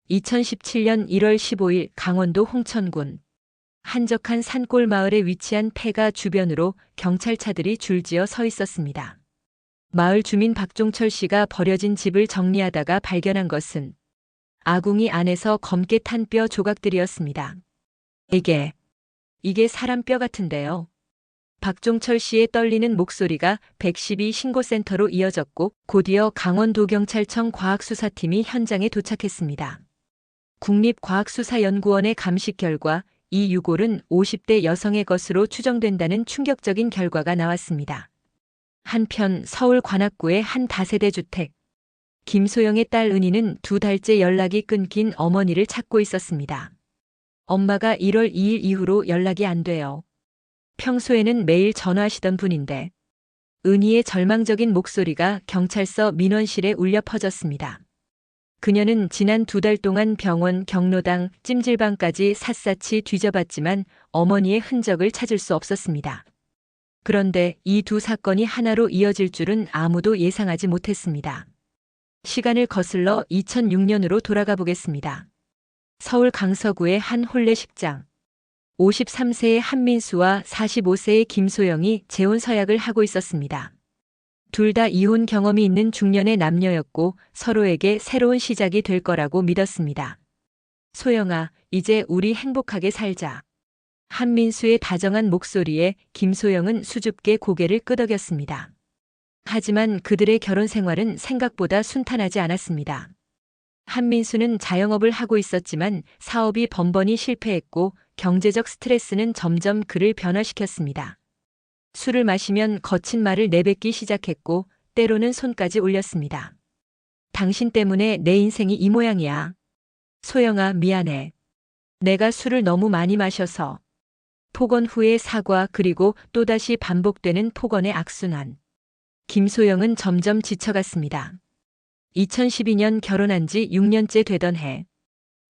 2017년 1월 15일 강원도 홍천군 한적한 산골 마을에 위치한 폐가 주변으로 경찰차들이 줄지어 서 있었습니다. 마을 주민 박종철 씨가 버려진 집을 정리하다가 발견한 것은 아궁이 안에서 검게 탄 뼈 조각들이었습니다. 이게 사람 뼈 같은데요. 박종철 씨의 떨리는 목소리가 112 신고센터로 이어졌고 곧이어 강원도경찰청 과학수사팀이 현장에 도착했습니다. 국립과학수사연구원의 감식 결과 이 유골은 50대 여성의 것으로 추정된다는 충격적인 결과가 나왔습니다. 한편 서울 관악구의 한 다세대 주택. 김소영의 딸 은희는 2달째 연락이 끊긴 어머니를 찾고 있었습니다. 엄마가 1월 2일 이후로 연락이 안 돼요. 평소에는 매일 전화하시던 분인데 은희의 절망적인 목소리가 경찰서 민원실에 울려 퍼졌습니다. 그녀는 지난 2달 동안 병원, 경로당, 찜질방까지 샅샅이 뒤져봤지만 어머니의 흔적을 찾을 수 없었습니다. 그런데 이 두 사건이 하나로 이어질 줄은 아무도 예상하지 못했습니다. 시간을 거슬러 2006년으로 돌아가 보겠습니다. 서울 강서구의 한 혼례식장. 53세의 한민수와 45세의 김소영이 재혼 서약을 하고 있었습니다. 둘 다 이혼 경험이 있는 중년의 남녀였고 서로에게 새로운 시작이 될 거라고 믿었습니다. 소영아, 이제 우리 행복하게 살자. 한민수의 다정한 목소리에 김소영은 수줍게 고개를 끄덕였습니다. 하지만 그들의 결혼 생활은 생각보다 순탄하지 않았습니다. 한민수는 자영업을 하고 있었지만 사업이 번번이 실패했고 경제적 스트레스는 점점 그를 변화시켰습니다. 술을 마시면 거친 말을 내뱉기 시작했고 때로는 손까지 올렸습니다. 당신 때문에 내 인생이 이 모양이야. 소영아, 미안해. 내가 술을 너무 많이 마셔서. 폭언 후의 사과 그리고 또다시 반복되는 폭언의 악순환. 김소영은 점점 지쳐갔습니다. 2012년 결혼한 지 6년째 되던 해.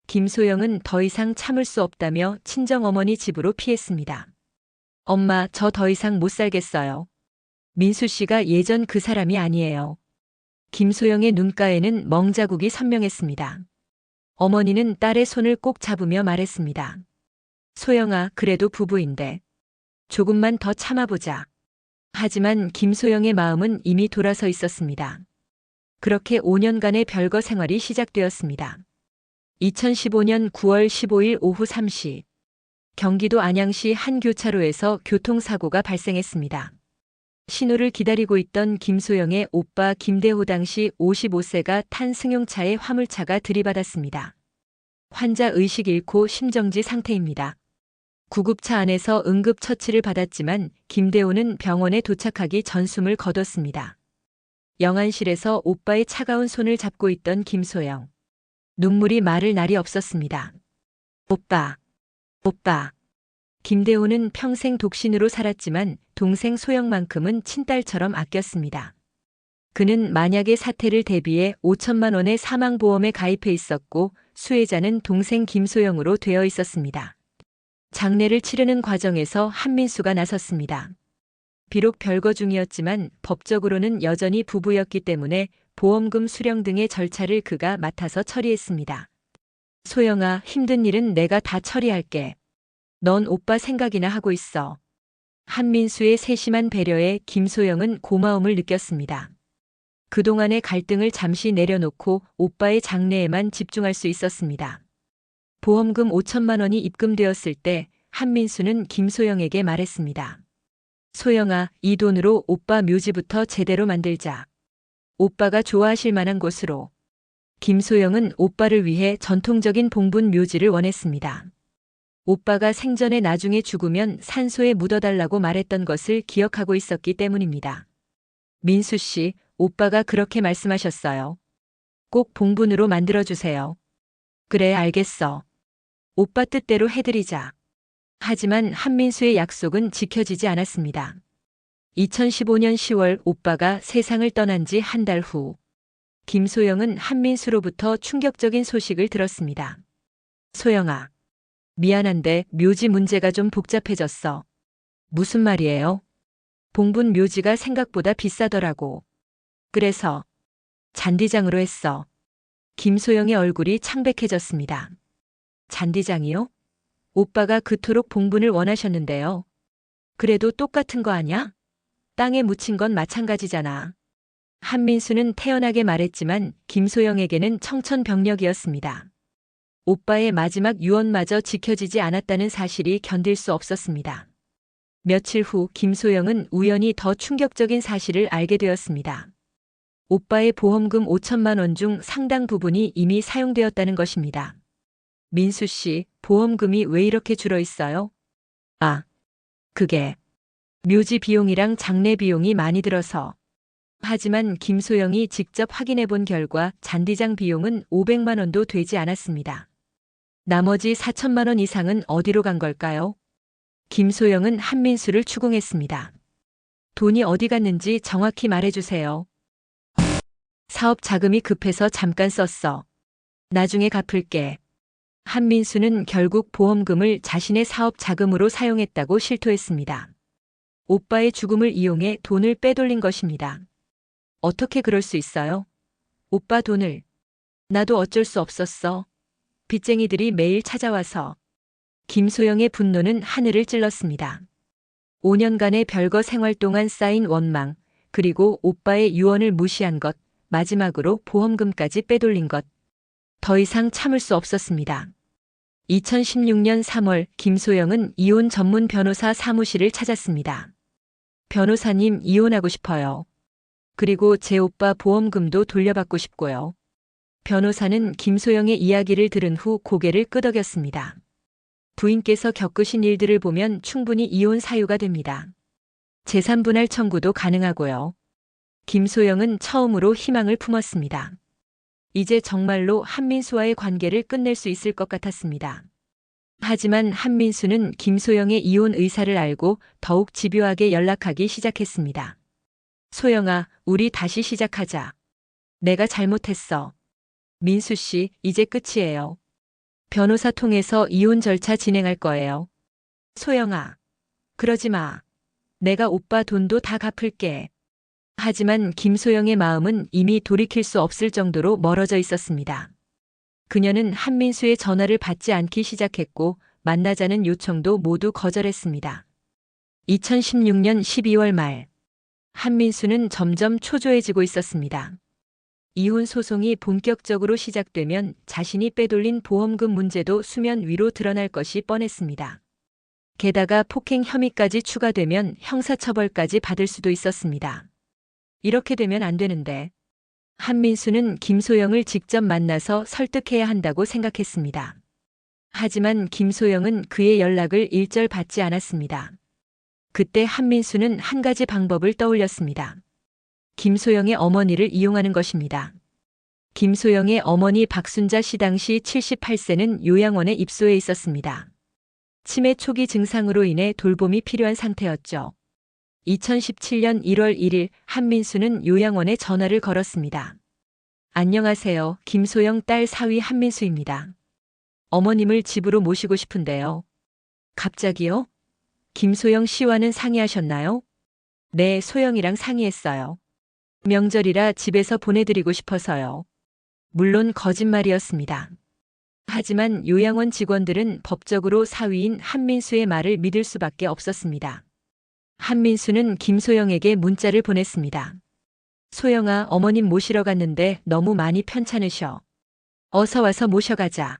김소영은 더 이상 참을 수 없다며 친정어머니 집으로 피했습니다. 엄마, 저 더 이상 못 살겠어요. 민수 씨가 예전 그 사람이 아니에요. 김소영의 눈가에는 멍자국이 선명했습니다. 어머니는 딸의 손을 꼭 잡으며 말했습니다. 소영아, 그래도 부부인데. 조금만 더 참아보자. 하지만 김소영의 마음은 이미 돌아서 있었습니다. 그렇게 5년간의 별거 생활이 시작되었습니다. 2015년 9월 15일 오후 3시. 경기도 안양시 한 교차로에서 교통사고가 발생했습니다. 신호를 기다리고 있던 김소영의 오빠 김대호 당시 55세가 탄 승용차에 화물차가 들이받았습니다. 환자 의식 잃고 심정지 상태입니다. 구급차 안에서 응급처치를 받았지만 김대호는 병원에 도착하기 전 숨을 거뒀습니다. 영안실에서 오빠의 차가운 손을 잡고 있던 김소영. 눈물이 마를 날이 없었습니다. 오빠. 김대호는 평생 독신으로 살았지만 동생 소영만큼은 친딸처럼 아꼈습니다. 그는 만약의 사태를 대비해 5천만 원의 사망보험에 가입해 있었고 수혜자는 동생 김소영으로 되어 있었습니다. 장례를 치르는 과정에서 한민수가 나섰습니다. 비록 별거 중이었지만 법적으로는 여전히 부부였기 때문에 보험금 수령 등의 절차를 그가 맡아서 처리했습니다. 소영아, 힘든 일은 내가 다 처리할게. 넌 오빠 생각이나 하고 있어. 한민수의 세심한 배려에 김소영은 고마움을 느꼈습니다. 그동안의 갈등을 잠시 내려놓고 오빠의 장래에만 집중할 수 있었습니다. 보험금 5천만 원이 입금되었을 때 한민수는 김소영에게 말했습니다. 소영아, 이 돈으로 오빠 묘지부터 제대로 만들자. 오빠가 좋아하실 만한 곳으로. 김소영은 오빠를 위해 전통적인 봉분 묘지를 원했습니다. 오빠가 생전에 나중에 죽으면 산소에 묻어달라고 말했던 것을 기억하고 있었기 때문입니다. 민수 씨, 오빠가 그렇게 말씀하셨어요. 꼭 봉분으로 만들어주세요. 그래, 알겠어. 오빠 뜻대로 해드리자. 하지만 한민수의 약속은 지켜지지 않았습니다. 2015년 10월 오빠가 세상을 떠난 지 한 달 후. 김소영은 한민수로부터 충격적인 소식을 들었습니다. 소영아. 미안한데 묘지 문제가 좀 복잡해졌어. 무슨 말이에요? 봉분 묘지가 생각보다 비싸더라고. 그래서 잔디장으로 했어. 김소영의 얼굴이 창백해졌습니다. 잔디장이요? 오빠가 그토록 봉분을 원하셨는데요. 그래도 똑같은 거 아냐? 땅에 묻힌 건 마찬가지잖아. 한민수는 태연하게 말했지만 김소영에게는 청천벽력이었습니다. 오빠의 마지막 유언마저 지켜지지 않았다는 사실이 견딜 수 없었습니다. 며칠 후 김소영은 우연히 더 충격적인 사실을 알게 되었습니다. 오빠의 보험금 5천만 원 중 상당 부분이 이미 사용되었다는 것입니다. 민수 씨, 보험금이 왜 이렇게 줄어 있어요? 아, 그게 묘지 비용이랑 장례 비용이 많이 들어서. 하지만 김소영이 직접 확인해 본 결과 잔디장 비용은 500만 원도 되지 않았습니다. 나머지 4천만 원 이상은 어디로 간 걸까요? 김소영은 한민수를 추궁했습니다. 돈이 어디 갔는지 정확히 말해주세요. 사업 자금이 급해서 잠깐 썼어. 나중에 갚을게. 한민수는 결국 보험금을 자신의 사업 자금으로 사용했다고 실토했습니다. 오빠의 죽음을 이용해 돈을 빼돌린 것입니다. 어떻게 그럴 수 있어요? 오빠 돈을. 나도 어쩔 수 없었어. 빚쟁이들이 매일 찾아와서. 김소영의 분노는 하늘을 찔렀습니다. 5년간의 별거 생활 동안 쌓인 원망, 그리고 오빠의 유언을 무시한 것, 마지막으로 보험금까지 빼돌린 것. 더 이상 참을 수 없었습니다. 2016년 3월 김소영은 이혼 전문 변호사 사무실을 찾았습니다. 변호사님, 이혼하고 싶어요. 그리고 제 오빠 보험금도 돌려받고 싶고요. 변호사는 김소영의 이야기를 들은 후 고개를 끄덕였습니다. 부인께서 겪으신 일들을 보면 충분히 이혼 사유가 됩니다. 재산분할 청구도 가능하고요. 김소영은 처음으로 희망을 품었습니다. 이제 정말로 한민수와의 관계를 끝낼 수 있을 것 같았습니다. 하지만 한민수는 김소영의 이혼 의사를 알고 더욱 집요하게 연락하기 시작했습니다. 소영아, 우리 다시 시작하자. 내가 잘못했어. 민수 씨, 이제 끝이에요. 변호사 통해서 이혼 절차 진행할 거예요. 소영아, 그러지 마. 내가 오빠 돈도 다 갚을게. 하지만 김소영의 마음은 이미 돌이킬 수 없을 정도로 멀어져 있었습니다. 그녀는 한민수의 전화를 받지 않기 시작했고 만나자는 요청도 모두 거절했습니다. 2016년 12월 말, 한민수는 점점 초조해지고 있었습니다. 이혼 소송이 본격적으로 시작되면 자신이 빼돌린 보험금 문제도 수면 위로 드러날 것이 뻔했습니다. 게다가 폭행 혐의까지 추가되면 형사처벌까지 받을 수도 있었습니다. 이렇게 되면 안 되는데. 한민수는 김소영을 직접 만나서 설득해야 한다고 생각했습니다. 하지만 김소영은 그의 연락을 일절 받지 않았습니다. 그때 한민수는 한 가지 방법을 떠올렸습니다. 김소영의 어머니를 이용하는 것입니다. 김소영의 어머니 박순자 씨 당시 78세는 요양원에 입소해 있었습니다. 치매 초기 증상으로 인해 돌봄이 필요한 상태였죠. 2017년 1월 1일 한민수는 요양원에 전화를 걸었습니다. 안녕하세요. 김소영 딸 사위 한민수입니다. 어머님을 집으로 모시고 싶은데요. 갑자기요? 김소영 씨와는 상의하셨나요? 네, 소영이랑 상의했어요. 명절이라 집에서 보내드리고 싶어서요. 물론 거짓말이었습니다. 하지만 요양원 직원들은 법적으로 사위인 한민수의 말을 믿을 수밖에 없었습니다. 한민수는 김소영에게 문자를 보냈습니다. 소영아, 어머님 모시러 갔는데 너무 많이 편찮으셔. 어서 와서 모셔가자.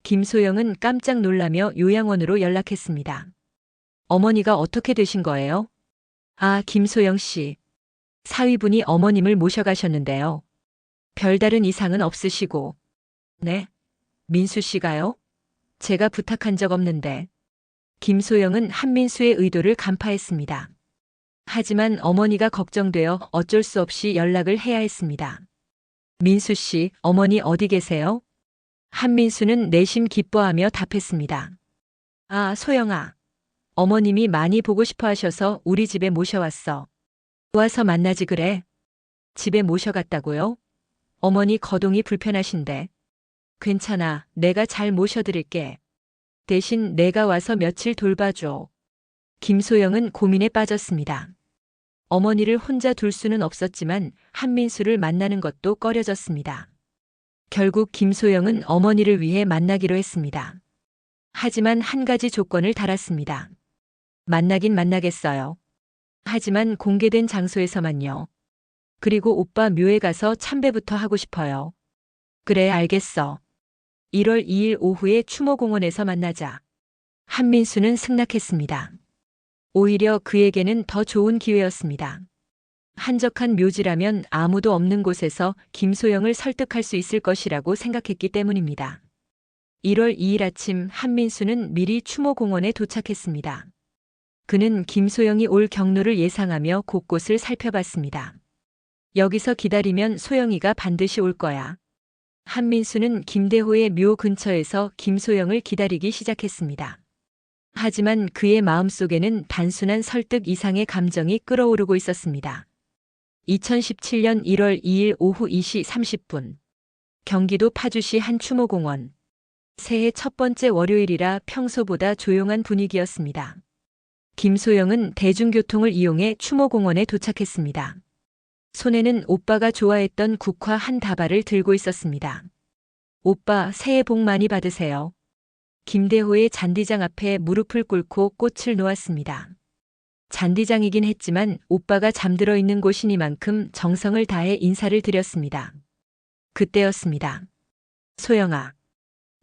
김소영은 깜짝 놀라며 요양원으로 연락했습니다. 어머니가 어떻게 되신 거예요? 아, 김소영 씨. 사위분이 어머님을 모셔가셨는데요. 별다른 이상은 없으시고. 네? 민수 씨가요? 제가 부탁한 적 없는데. 김소영은 한민수의 의도를 간파했습니다. 하지만 어머니가 걱정되어 어쩔 수 없이 연락을 해야 했습니다. 민수 씨, 어머니 어디 계세요? 한민수는 내심 기뻐하며 답했습니다. 아, 소영아. 어머님이 많이 보고 싶어 하셔서 우리 집에 모셔왔어. 와서 만나지 그래. 집에 모셔갔다고요? 어머니 거동이 불편하신데. 괜찮아, 내가 잘 모셔드릴게. 대신 내가 와서 며칠 돌봐줘. 김소영은 고민에 빠졌습니다. 어머니를 혼자 둘 수는 없었지만 한민수를 만나는 것도 꺼려졌습니다. 결국 김소영은 어머니를 위해 만나기로 했습니다. 하지만 한 가지 조건을 달았습니다. 만나긴 만나겠어요. 하지만 공개된 장소에서만요. 그리고 오빠 묘에 가서 참배부터 하고 싶어요. 그래, 알겠어. 1월 2일 오후에 추모공원에서 만나자. 한민수는 승낙했습니다. 오히려 그에게는 더 좋은 기회였습니다. 한적한 묘지라면 아무도 없는 곳에서 김소영을 설득할 수 있을 것이라고 생각했기 때문입니다. 1월 2일 아침 한민수는 미리 추모공원에 도착했습니다. 그는 김소영이 올 경로를 예상하며 곳곳을 살펴봤습니다. 여기서 기다리면 소영이가 반드시 올 거야. 한민수는 김대호의 묘 근처에서 김소영을 기다리기 시작했습니다. 하지만 그의 마음속에는 단순한 설득 이상의 감정이 끓어오르고 있었습니다. 2017년 1월 2일 오후 2시 30분. 경기도 파주시 한 추모공원. 새해 첫 번째 월요일이라 평소보다 조용한 분위기였습니다. 김소영은 대중교통을 이용해 추모공원에 도착했습니다. 손에는 오빠가 좋아했던 국화 한 다발을 들고 있었습니다. 오빠, 새해 복 많이 받으세요. 김대호의 잔디장 앞에 무릎을 꿇고 꽃을 놓았습니다. 잔디장이긴 했지만 오빠가 잠들어 있는 곳이니만큼 정성을 다해 인사를 드렸습니다. 그때였습니다. 소영아.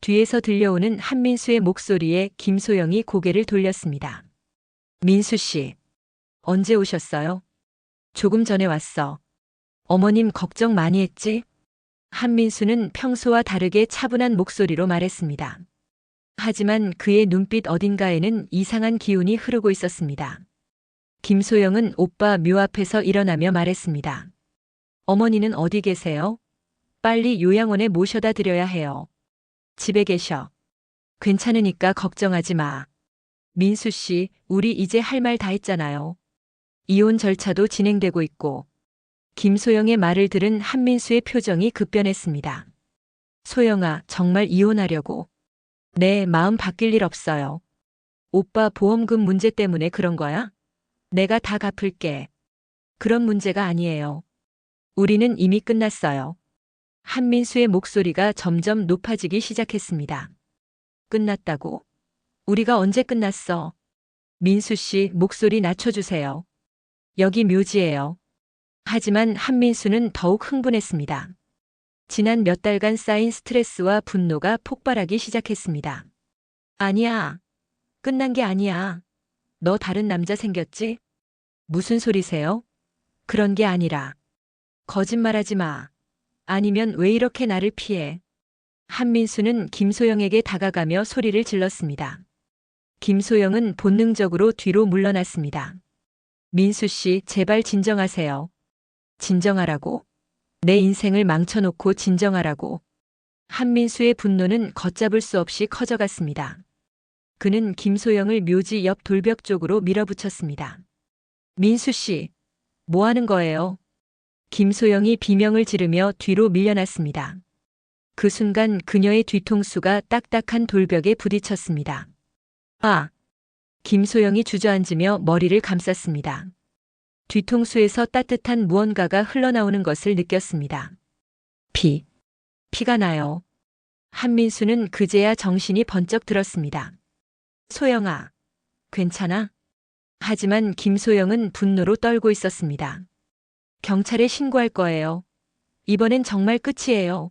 뒤에서 들려오는 한민수의 목소리에 김소영이 고개를 돌렸습니다. 민수 씨. 언제 오셨어요? 조금 전에 왔어. 어머님 걱정 많이 했지? 한민수는 평소와 다르게 차분한 목소리로 말했습니다. 하지만 그의 눈빛 어딘가에는 이상한 기운이 흐르고 있었습니다. 김소영은 오빠 묘 앞에서 일어나며 말했습니다. 어머니는 어디 계세요? 빨리 요양원에 모셔다 드려야 해요. 집에 계셔. 괜찮으니까 걱정하지 마. 민수 씨, 우리 이제 할 말 다 했잖아요. 이혼 절차도 진행되고 있고. 김소영의 말을 들은 한민수의 표정이 급변했습니다. 소영아, 정말 이혼하려고? 내 마음 바뀔 일 없어요. 오빠 보험금 문제 때문에 그런 거야? 내가 다 갚을게. 그런 문제가 아니에요. 우리는 이미 끝났어요. 한민수의 목소리가 점점 높아지기 시작했습니다. 끝났다고? 우리가 언제 끝났어? 민수 씨, 목소리 낮춰주세요. 여기 묘지예요. 하지만 한민수는 더욱 흥분했습니다. 지난 몇 달간 쌓인 스트레스와 분노가 폭발하기 시작했습니다. 아니야. 끝난 게 아니야. 너 다른 남자 생겼지? 무슨 소리세요? 그런 게 아니라. 거짓말하지 마. 아니면 왜 이렇게 나를 피해? 한민수는 김소영에게 다가가며 소리를 질렀습니다. 김소영은 본능적으로 뒤로 물러났습니다. 민수 씨, 제발 진정하세요. 진정하라고? 내 인생을 망쳐놓고 진정하라고. 한민수의 분노는 걷잡을 수 없이 커져갔습니다. 그는 김소영을 묘지 옆 돌벽 쪽으로 밀어붙였습니다. 민수 씨, 뭐 하는 거예요? 김소영이 비명을 지르며 뒤로 밀려났습니다. 그 순간 그녀의 뒤통수가 딱딱한 돌벽에 부딪혔습니다. 아! 김소영이 주저앉으며 머리를 감쌌습니다. 뒤통수에서 따뜻한 무언가가 흘러나오는 것을 느꼈습니다. 피가 나요. 한민수는 그제야 정신이 번쩍 들었습니다. 소영아, 괜찮아? 하지만 김소영은 분노로 떨고 있었습니다. 경찰에 신고할 거예요. 이번엔 정말 끝이에요.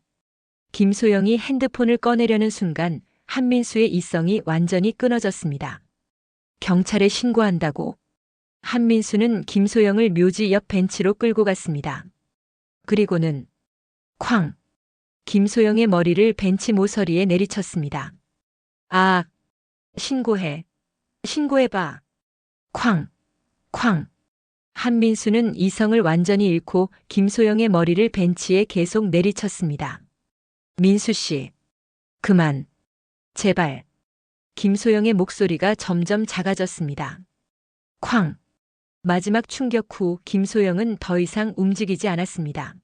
김소영이 핸드폰을 꺼내려는 순간 한민수의 이성이 완전히 끊어졌습니다. 경찰에 신고한다고? 한민수는 김소영을 묘지 옆 벤치로 끌고 갔습니다. 그리고는 쾅! 김소영의 머리를 벤치 모서리에 내리쳤습니다. 아! 신고해. 신고해봐. 쾅! 쾅! 한민수는 이성을 완전히 잃고 김소영의 머리를 벤치에 계속 내리쳤습니다. 민수 씨, 그만. 제발. 김소영의 목소리가 점점 작아졌습니다. 쾅. 마지막 충격 후 김소영은 더 이상 움직이지 않았습니다.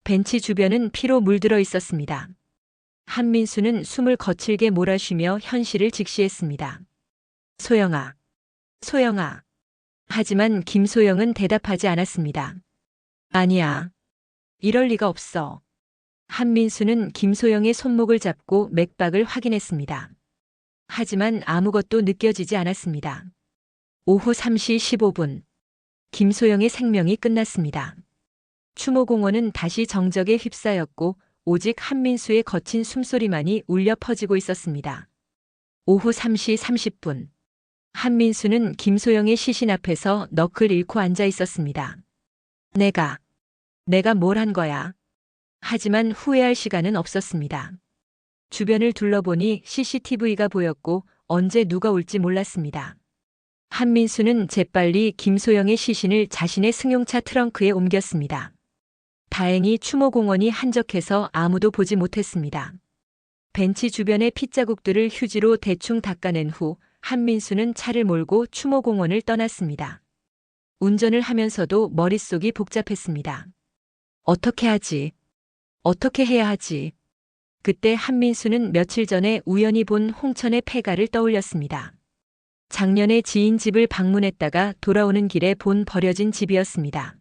벤치 주변은 피로 물들어 있었습니다. 한민수는 숨을 거칠게 몰아쉬며 현실을 직시했습니다. 소영아. 소영아. 하지만 김소영은 대답하지 않았습니다. 아니야. 이럴 리가 없어. 한민수는 김소영의 손목을 잡고 맥박을 확인했습니다. 하지만 아무것도 느껴지지 않았습니다. 오후 3시 15분. 김소영의 생명이 끝났습니다. 추모공원은 다시 정적에 휩싸였고 오직 한민수의 거친 숨소리만이 울려 퍼지고 있었습니다. 오후 3시 30분. 한민수는 김소영의 시신 앞에서 넋을 잃고 앉아 있었습니다. 내가 뭘 한 거야? 하지만 후회할 시간은 없었습니다. 주변을 둘러보니 CCTV가 보였고 언제 누가 올지 몰랐습니다. 한민수는 재빨리 김소영의 시신을 자신의 승용차 트렁크에 옮겼습니다. 다행히 추모공원이 한적해서 아무도 보지 못했습니다. 벤치 주변의 핏자국들을 휴지로 대충 닦아낸 후 한민수는 차를 몰고 추모공원을 떠났습니다. 운전을 하면서도 머릿속이 복잡했습니다. 어떻게 하지? 어떻게 해야 하지? 그때 한민수는 며칠 전에 우연히 본 홍천의 폐가를 떠올렸습니다. 작년에 지인 집을 방문했다가 돌아오는 길에 본 버려진 집이었습니다.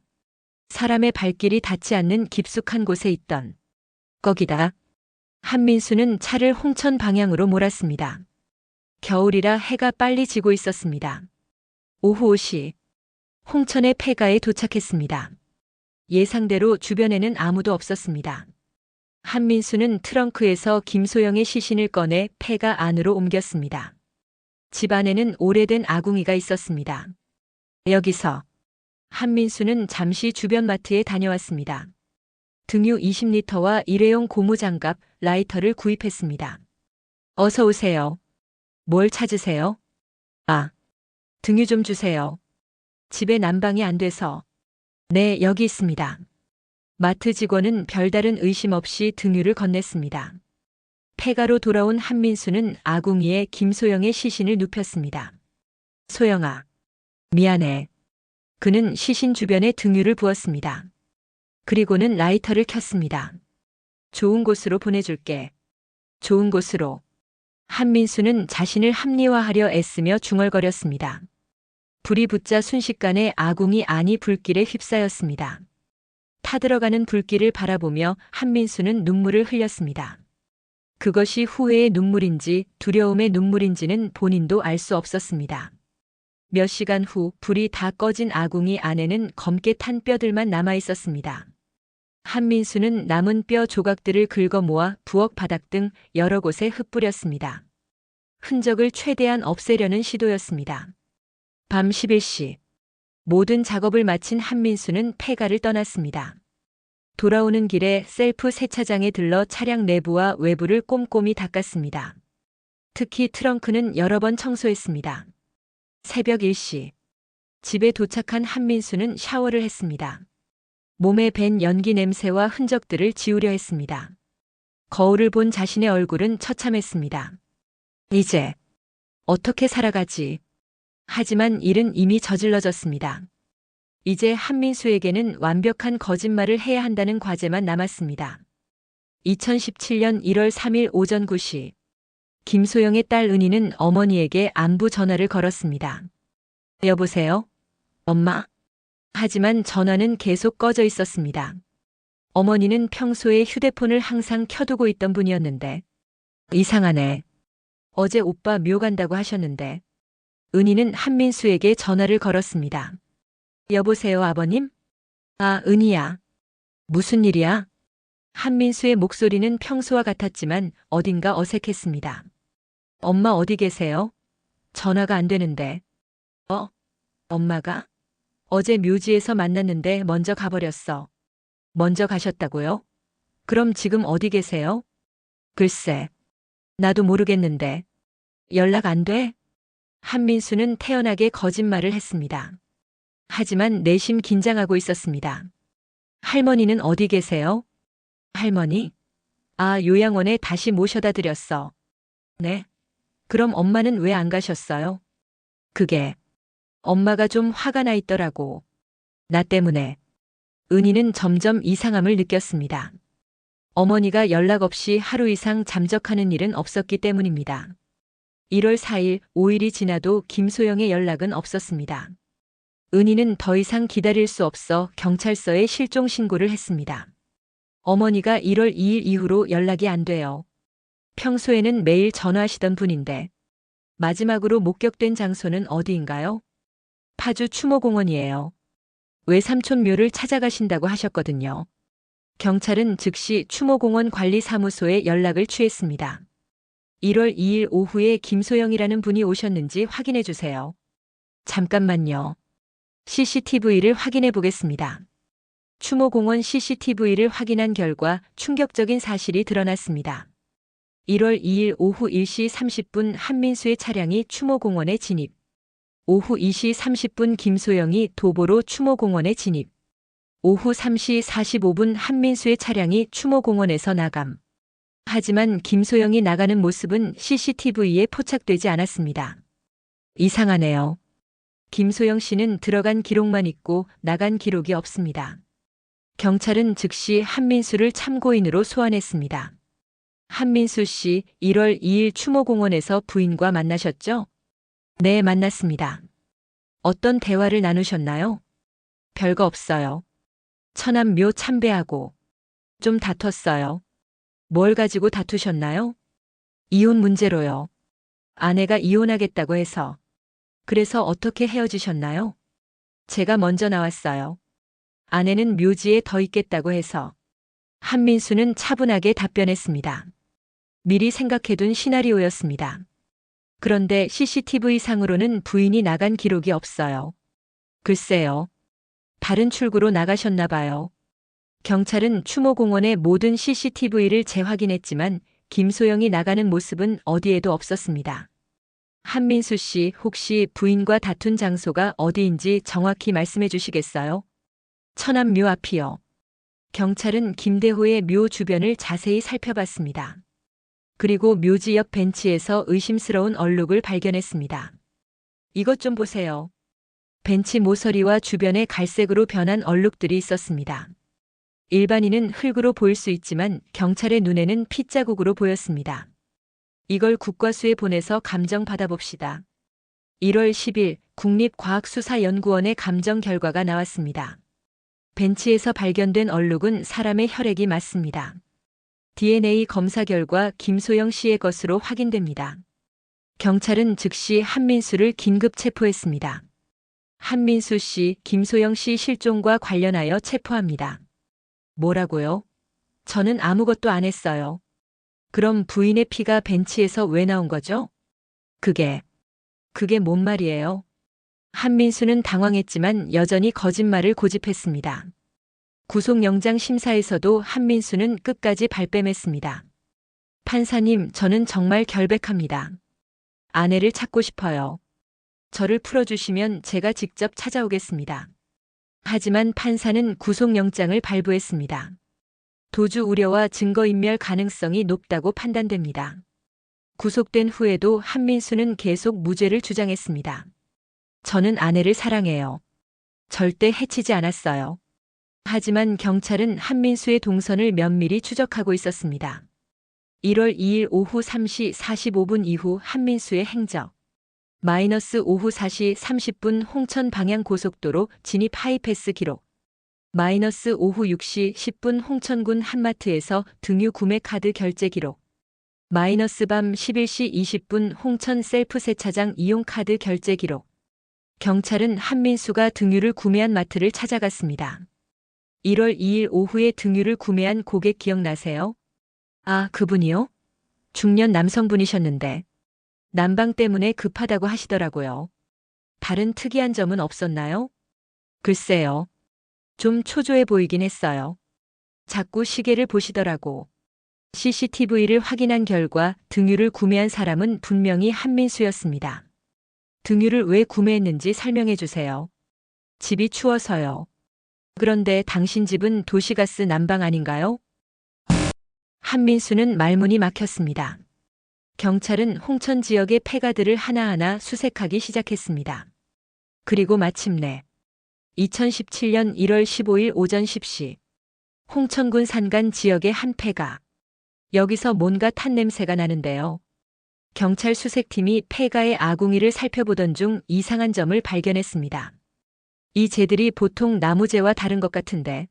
사람의 발길이 닿지 않는 깊숙한 곳에 있던 거기다. 한민수는 차를 홍천 방향으로 몰았습니다. 겨울이라 해가 빨리 지고 있었습니다. 오후 5시. 홍천의 폐가에 도착했습니다. 예상대로 주변에는 아무도 없었습니다. 한민수는 트렁크에서 김소영의 시신을 꺼내 폐가 안으로 옮겼습니다. 집 안에는 오래된 아궁이가 있었습니다. 여기서 한민수는 잠시 주변 마트에 다녀왔습니다. 등유 20리터와 일회용 고무장갑, 라이터를 구입했습니다. 어서 오세요. 뭘 찾으세요? 등유 좀 주세요. 집에 난방이 안 돼서. 네, 여기 있습니다. 마트 직원은 별다른 의심 없이 등유를 건넸습니다. 폐가로 돌아온 한민수는 아궁이에 김소영의 시신을 눕혔습니다. 소영아, 미안해. 그는 시신 주변에 등유를 부었습니다. 그리고는 라이터를 켰습니다. 좋은 곳으로 보내줄게. 좋은 곳으로. 한민수는 자신을 합리화하려 애쓰며 중얼거렸습니다. 불이 붙자 순식간에 아궁이 안이 불길에 휩싸였습니다. 타들어가는 불길을 바라보며 한민수는 눈물을 흘렸습니다. 그것이 후회의 눈물인지 두려움의 눈물인지는 본인도 알 수 없었습니다. 몇 시간 후 불이 다 꺼진 아궁이 안에는 검게 탄 뼈들만 남아 있었습니다. 한민수는 남은 뼈 조각들을 긁어 모아 부엌 바닥 등 여러 곳에 흩뿌렸습니다. 흔적을 최대한 없애려는 시도였습니다. 밤 11시. 모든 작업을 마친 한민수는 폐가를 떠났습니다. 돌아오는 길에 셀프 세차장에 들러 차량 내부와 외부를 꼼꼼히 닦았습니다. 특히 트렁크는 여러 번 청소했습니다. 새벽 1시. 집에 도착한 한민수는 샤워를 했습니다. 몸에 밴 연기 냄새와 흔적들을 지우려 했습니다. 거울을 본 자신의 얼굴은 처참했습니다. 이제 어떻게 살아가지? 하지만 일은 이미 저질러졌습니다. 이제 한민수에게는 완벽한 거짓말을 해야 한다는 과제만 남았습니다. 2017년 1월 3일 오전 9시. 김소영의 딸 은희는 어머니에게 안부 전화를 걸었습니다. 여보세요? 엄마? 하지만 전화는 계속 꺼져 있었습니다. 어머니는 평소에 휴대폰을 항상 켜두고 있던 분이었는데. 이상하네. 어제 오빠 묘 간다고 하셨는데. 은희는 한민수에게 전화를 걸었습니다. 여보세요, 아버님? 은희야. 무슨 일이야? 한민수의 목소리는 평소와 같았지만 어딘가 어색했습니다. 엄마 어디 계세요? 전화가 안 되는데. 엄마가? 어제 묘지에서 만났는데 먼저 가버렸어. 먼저 가셨다고요? 그럼 지금 어디 계세요? 글쎄. 나도 모르겠는데. 연락 안 돼? 한민수는 태연하게 거짓말을 했습니다. 하지만 내심 긴장하고 있었습니다. 할머니는 어디 계세요? 할머니? 요양원에 다시 모셔다 드렸어. 네? 그럼 엄마는 왜 안 가셨어요? 그게 엄마가 좀 화가 나 있더라고. 나 때문에. 은희는 점점 이상함을 느꼈습니다. 어머니가 연락 없이 하루 이상 잠적하는 일은 없었기 때문입니다. 1월 4일, 5일이 지나도 김소영의 연락은 없었습니다. 은희는 더 이상 기다릴 수 없어 경찰서에 실종 신고를 했습니다. 어머니가 1월 2일 이후로 연락이 안 돼요. 평소에는 매일 전화하시던 분인데 마지막으로 목격된 장소는 어디인가요? 파주 추모공원이에요. 외삼촌 묘를 찾아가신다고 하셨거든요. 경찰은 즉시 추모공원 관리사무소에 연락을 취했습니다. 1월 2일 오후에 김소영이라는 분이 오셨는지 확인해 주세요. 잠깐만요. CCTV를 확인해 보겠습니다. 추모공원 CCTV를 확인한 결과 충격적인 사실이 드러났습니다. 1월 2일 오후 1시 30분 한민수의 차량이 추모공원에 진입. 오후 2시 30분 김소영이 도보로 추모공원에 진입. 오후 3시 45분 한민수의 차량이 추모공원에서 나감. 하지만 김소영이 나가는 모습은 CCTV에 포착되지 않았습니다. 이상하네요. 김소영 씨는 들어간 기록만 있고 나간 기록이 없습니다. 경찰은 즉시 한민수를 참고인으로 소환했습니다. 한민수 씨, 1월 2일 추모공원에서 부인과 만나셨죠? 네, 만났습니다. 어떤 대화를 나누셨나요? 별거 없어요. 처남묘 참배하고 좀 다퉜어요. 뭘 가지고 다투셨나요? 이혼 문제로요. 아내가 이혼하겠다고 해서. 그래서 어떻게 헤어지셨나요? 제가 먼저 나왔어요. 아내는 묘지에 더 있겠다고 해서. 한민수는 차분하게 답변했습니다. 미리 생각해둔 시나리오였습니다. 그런데 CCTV상으로는 부인이 나간 기록이 없어요. 글쎄요. 다른 출구로 나가셨나 봐요. 경찰은 추모공원의 모든 CCTV를 재확인했지만 김소영이 나가는 모습은 어디에도 없었습니다. 한민수 씨, 혹시 부인과 다툰 장소가 어디인지 정확히 말씀해 주시겠어요? 처남묘 앞이요. 경찰은 김대호의 묘 주변을 자세히 살펴봤습니다. 그리고 묘지 옆 벤치에서 의심스러운 얼룩을 발견했습니다. 이것 좀 보세요. 벤치 모서리와 주변에 갈색으로 변한 얼룩들이 있었습니다. 일반인은 흙으로 보일 수 있지만 경찰의 눈에는 핏자국으로 보였습니다. 이걸 국과수에 보내서 감정 받아봅시다. 1월 10일 국립과학수사연구원의 감정 결과가 나왔습니다. 벤치에서 발견된 얼룩은 사람의 혈액이 맞습니다. DNA 검사 결과 김소영 씨의 것으로 확인됩니다. 경찰은 즉시 한민수를 긴급 체포했습니다. 한민수 씨, 김소영 씨 실종과 관련하여 체포합니다. 뭐라고요? 저는 아무것도 안 했어요. 그럼 부인의 피가 벤치에서 왜 나온 거죠? 그게 뭔 말이에요? 한민수는 당황했지만 여전히 거짓말을 고집했습니다. 구속영장 심사에서도 한민수는 끝까지 발뺌했습니다. 판사님, 저는 정말 결백합니다. 아내를 찾고 싶어요. 저를 풀어주시면 제가 직접 찾아오겠습니다. 하지만 판사는 구속영장을 발부했습니다. 도주 우려와 증거인멸 가능성이 높다고 판단됩니다. 구속된 후에도 한민수는 계속 무죄를 주장했습니다. 저는 아내를 사랑해요. 절대 해치지 않았어요. 하지만 경찰은 한민수의 동선을 면밀히 추적하고 있었습니다. 1월 2일 오후 3시 45분 이후 한민수의 행적. 오후 4시 30분 홍천 방향 고속도로 진입 하이패스 기록. 오후 6시 10분 홍천군 한마트에서 등유 구매 카드 결제 기록. 밤 11시 20분 홍천 셀프 세차장 이용 카드 결제 기록. 경찰은 한민수가 등유를 구매한 마트를 찾아갔습니다. 1월 2일 오후에 등유를 구매한 고객 기억나세요? 아, 그분이요? 중년 남성분이셨는데 난방 때문에 급하다고 하시더라고요. 다른 특이한 점은 없었나요? 글쎄요. 좀 초조해 보이긴 했어요. 자꾸 시계를 보시더라고. CCTV를 확인한 결과 등유를 구매한 사람은 분명히 한민수였습니다. 등유를 왜 구매했는지 설명해 주세요. 집이 추워서요. 그런데 당신 집은 도시가스 난방 아닌가요? 한민수는 말문이 막혔습니다. 경찰은 홍천 지역의 폐가들을 하나하나 수색하기 시작했습니다. 그리고 마침내 2017년 1월 15일 오전 10시 홍천군 산간 지역의 한 폐가. 여기서 뭔가 탄 냄새가 나는데요. 경찰 수색팀이 폐가의 아궁이를 살펴보던 중 이상한 점을 발견했습니다. 이 재들이 보통 나무재와 다른 것 같은데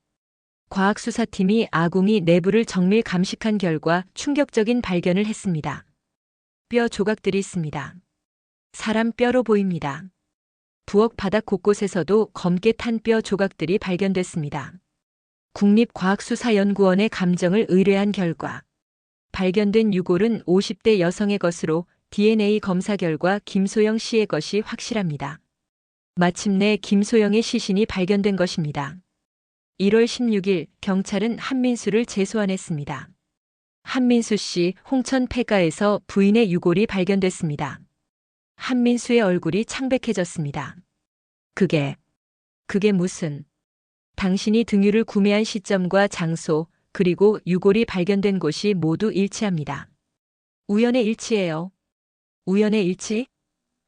과학수사팀이 아궁이 내부를 정밀 감식한 결과 충격적인 발견을 했습니다. 뼈 조각들이 있습니다. 사람 뼈로 보입니다. 부엌 바닥 곳곳에서도 검게 탄 뼈 조각들이 발견됐습니다. 국립과학수사연구원에 감정을 의뢰한 결과 발견된 유골은 50대 여성의 것으로 DNA 검사 결과 김소영 씨의 것이 확실합니다. 마침내 김소영의 시신이 발견된 것입니다. 1월 16일 경찰은 한민수를 재소환했습니다. 한민수 씨 홍천 폐가에서 부인의 유골이 발견됐습니다. 한민수의 얼굴이 창백해졌습니다. 그게 무슨... 당신이 등유를 구매한 시점과 장소, 그리고 유골이 발견된 곳이 모두 일치합니다. 우연의 일치예요. 우연의 일치?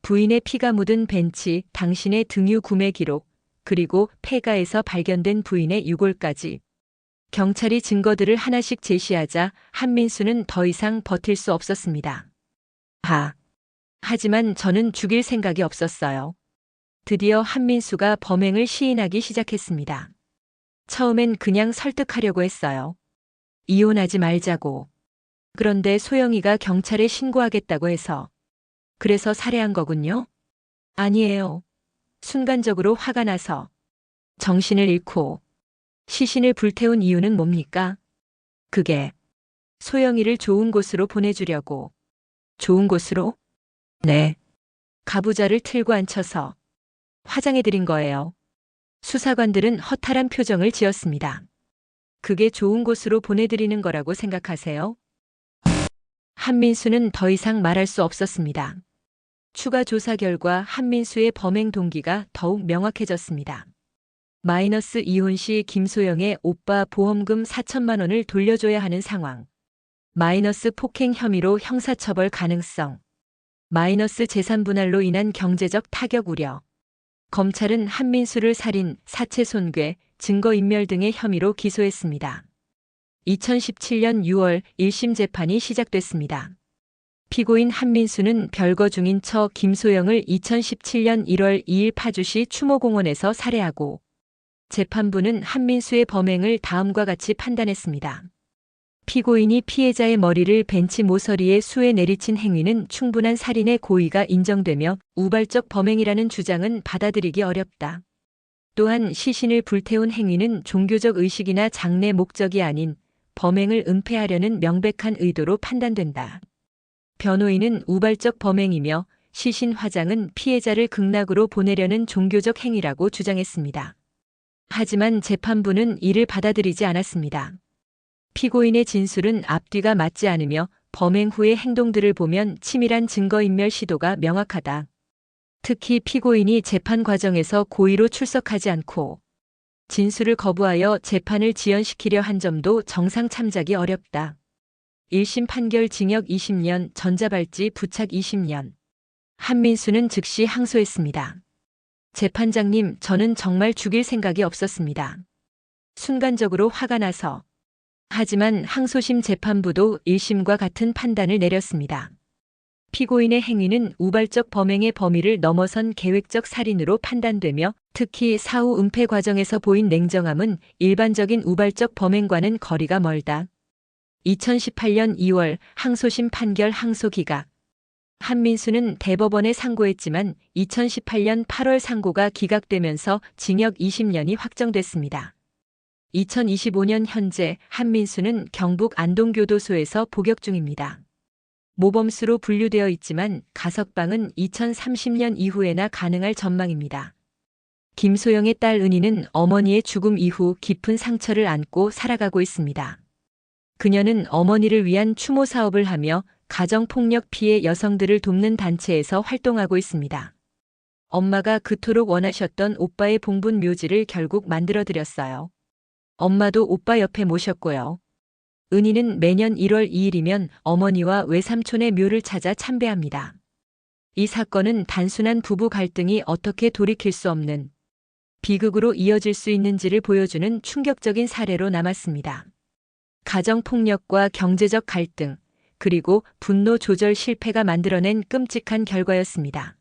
부인의 피가 묻은 벤치, 당신의 등유 구매 기록, 그리고 폐가에서 발견된 부인의 유골까지. 경찰이 증거들을 하나씩 제시하자 한민수는 더 이상 버틸 수 없었습니다. 하지만 저는 죽일 생각이 없었어요. 드디어 한민수가 범행을 시인하기 시작했습니다. 처음엔 그냥 설득하려고 했어요. 이혼하지 말자고. 그런데 소영이가 경찰에 신고하겠다고 해서. 그래서 살해한 거군요? 아니에요. 순간적으로 화가 나서. 정신을 잃고. 시신을 불태운 이유는 뭡니까? 그게 소영이를 좋은 곳으로 보내주려고. 좋은 곳으로? 네. 가부좌를 틀고 앉혀서 화장해드린 거예요. 수사관들은 허탈한 표정을 지었습니다. 그게 좋은 곳으로 보내드리는 거라고 생각하세요? 한민수는 더 이상 말할 수 없었습니다. 추가 조사 결과 한민수의 범행 동기가 더욱 명확해졌습니다. 마이너스 이혼 시 김소영의 오빠 보험금 4천만 원을 돌려줘야 하는 상황. 마이너스 폭행 혐의로 형사처벌 가능성. 마이너스 재산 분할로 인한 경제적 타격 우려. 검찰은 한민수를 살인, 사체 손괴, 증거인멸 등의 혐의로 기소했습니다. 2017년 6월 1심 재판이 시작됐습니다. 피고인 한민수는 별거 중인 처 김소영을 2017년 1월 2일 파주시 추모공원에서 살해하고 재판부는 한민수의 범행을 다음과 같이 판단했습니다. 피고인이 피해자의 머리를 벤치 모서리에 수에 내리친 행위는 충분한 살인의 고의가 인정되며 우발적 범행이라는 주장은 받아들이기 어렵다. 또한 시신을 불태운 행위는 종교적 의식이나 장래 목적이 아닌 범행을 은폐하려는 명백한 의도로 판단된다. 변호인은 우발적 범행이며 시신 화장은 피해자를 극락으로 보내려는 종교적 행위라고 주장했습니다. 하지만 재판부는 이를 받아들이지 않았습니다. 피고인의 진술은 앞뒤가 맞지 않으며 범행 후의 행동들을 보면 치밀한 증거인멸 시도가 명확하다. 특히 피고인이 재판 과정에서 고의로 출석하지 않고 진술을 거부하여 재판을 지연시키려 한 점도 정상 참작이 어렵다. 1심 판결 징역 20년, 전자발찌 부착 20년. 한민수는 즉시 항소했습니다. 재판장님, 저는 정말 죽일 생각이 없었습니다. 순간적으로 화가 나서. 하지만 항소심 재판부도 1심과 같은 판단을 내렸습니다. 피고인의 행위는 우발적 범행의 범위를 넘어선 계획적 살인으로 판단되며 특히 사후 은폐 과정에서 보인 냉정함은 일반적인 우발적 범행과는 거리가 멀다. 2018년 2월 항소심 판결 항소 기각. 한민수는 대법원에 상고했지만 2018년 8월 상고가 기각되면서 징역 20년이 확정됐습니다. 2025년 현재 한민수는 경북 안동교도소에서 복역 중입니다. 모범수로 분류되어 있지만 가석방은 2030년 이후에나 가능할 전망입니다. 김소영의 딸 은희는 어머니의 죽음 이후 깊은 상처를 안고 살아가고 있습니다. 그녀는 어머니를 위한 추모 사업을 하며 가정폭력 피해 여성들을 돕는 단체에서 활동하고 있습니다. 엄마가 그토록 원하셨던 오빠의 봉분 묘지를 결국 만들어드렸어요. 엄마도 오빠 옆에 모셨고요. 은희는 매년 1월 2일이면 어머니와 외삼촌의 묘를 찾아 참배합니다. 이 사건은 단순한 부부 갈등이 어떻게 돌이킬 수 없는 비극으로 이어질 수 있는지를 보여주는 충격적인 사례로 남았습니다. 가정폭력과 경제적 갈등, 그리고 분노 조절 실패가 만들어낸 끔찍한 결과였습니다.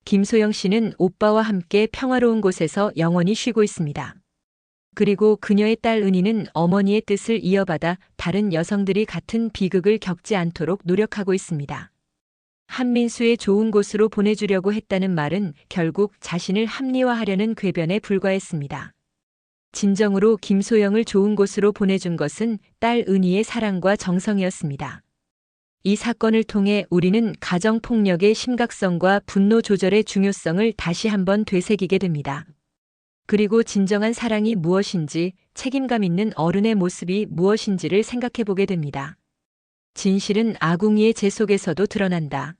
김소영 씨는 오빠와 함께 평화로운 곳에서 영원히 쉬고 있습니다. 그리고 그녀의 딸 은희는 어머니의 뜻을 이어받아 다른 여성들이 같은 비극을 겪지 않도록 노력하고 있습니다. 한민수의 좋은 곳으로 보내주려고 했다는 말은 결국 자신을 합리화하려는 궤변에 불과했습니다. 진정으로 김소영을 좋은 곳으로 보내준 것은 딸 은희의 사랑과 정성이었습니다. 이 사건을 통해 우리는 가정폭력의 심각성과 분노 조절의 중요성을 다시 한번 되새기게 됩니다. 그리고 진정한 사랑이 무엇인지, 책임감 있는 어른의 모습이 무엇인지를 생각해 보게 됩니다. 진실은 아궁이의 재 속에서도 드러난다.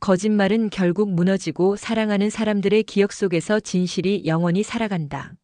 거짓말은 결국 무너지고 사랑하는 사람들의 기억 속에서 진실이 영원히 살아간다.